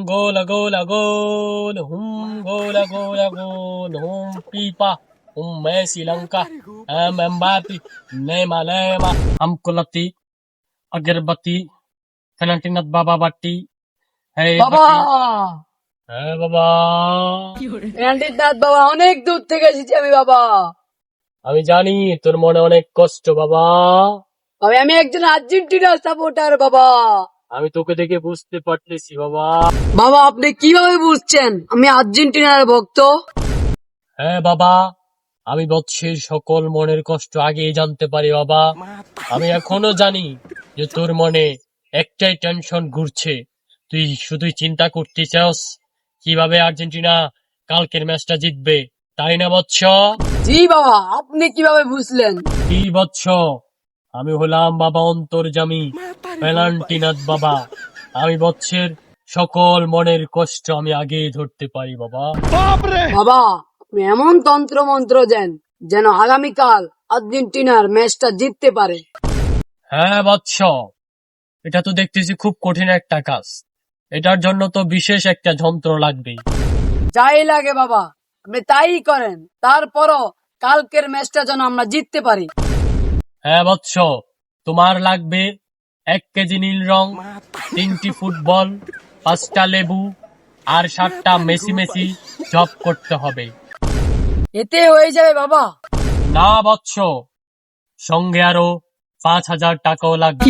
Gola gola gol, gola gola gol, pipa, Messi Lanka, Mbappe, Neymar, Kulati, Agarbati, Fanatinat Baba Batti, hey বাবা Batti, hey Baba, রান্ডিনাথ বাবা, অনেক দূর থেকে এসেছি আমি বাবা। আমি জানি তোর মনে অনেক কষ্ট বাবা। বাবা আমি একজন আর্জেন্টিনার সাপোর্টার বাবা। আমি তোকে দেখে বুঝতে পারতেছি বাবা। বাবা আপনি কিভাবে বুঝছেন আমি আর্জেন্টিনার ভক্ত? হ্যাঁ বাবা, আমি বৎসের সকল মনের কষ্ট আগেই জানতে পারি বাবা। আমি এখনো জানি যে তোর মনে একটাই টেনশন ঘুরছে, তুই শুধুই চিন্তা করতে চাস কিভাবে আর্জেন্টিনা কালকের ম্যাচটা জিতবে, তাই না বৎস? জি বাবা, আপনি কিভাবে বুঝলেন? কি বৎস, আমি হলাম বাবা অন্তর্যামী ভ্যালেন্টিনাস বাবা। আমি বৎসের সকল মনের কষ্ট আমি আগেই ধরতে পারি বাবা। বাবা আপনি এমন তন্ত্র মন্ত্র দেন যেন আগামীকাল আর্জেন্টিনার ম্যাচটা জিততে পারে। হ্যাঁ বৎস, এটা তো দেখতেছি খুব কঠিন একটা কাজ। এটার জন্য তো বিশেষ একটা যন্ত্র লাগবে। যাই লাগে বাবা আপনি তাই করেন, তারপরও কালকের ম্যাচটা যেন আমরা জিততে পারি। হ্যাঁ বৎস, তোমার লাগবে 1 কেজি নীল রং, 3টি ফুটবল, 5টা লেবু আর 7টা মেসি মেসি জব করতে হবে। এতে হয়ে যাবে বাবা? না বৎস, সঙ্গে আরো 5,000 টাকাও লাগবে।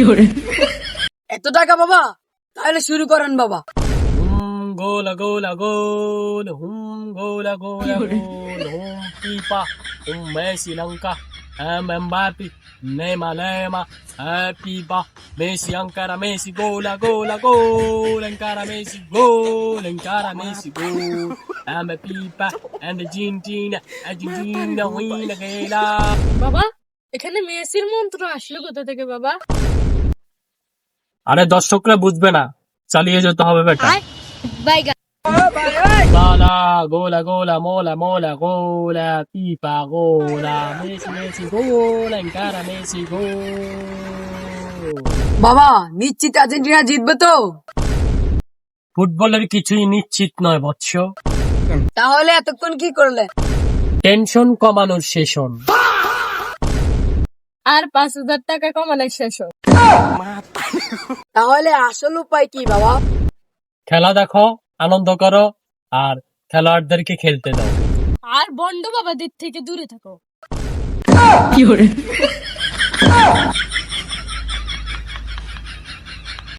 এত টাকা বাবা? তাহলে শুরু করেন বাবা। গোলা গোলা গোল, গোলা গোলা গোল, পিপা, Messi Lanka, Mbappe, Neymar, pipa, Messi encara Messi, gola gola gol, encara Messi, gol, encara Messi, gol, pipa, Argentina, win again. বাবা এখানে মেসির মন্ত্র আসলো কোথা থেকে বাবা? আরে দর্শকরা বুঝবে না, চালিয়ে যেতে হবে বেটা। বাইগা Gola, gola, gola, mola, mola, gola, pipa, gola, Messi, Messi, gola, encara Messi, gol. বাবা নিশ্চিত আর্জেন্টিনা জিতবে তো? ফুটবলের কিছুই নিশ্চিত নয় বৎস, তাহলে এতক্ষণ কি করলে? টেনশন কমানোর সেশন। আর 5,000 টাকা কমানোর শেষ হোক। তাহলে আসল উপায় কি বাবা? খেলা দেখো, আনন্দ করো, আর খেলোয়াড়দেরকে খেলতে দাও। আর বন্ড বাবাদের থেকে দূরে থাকো।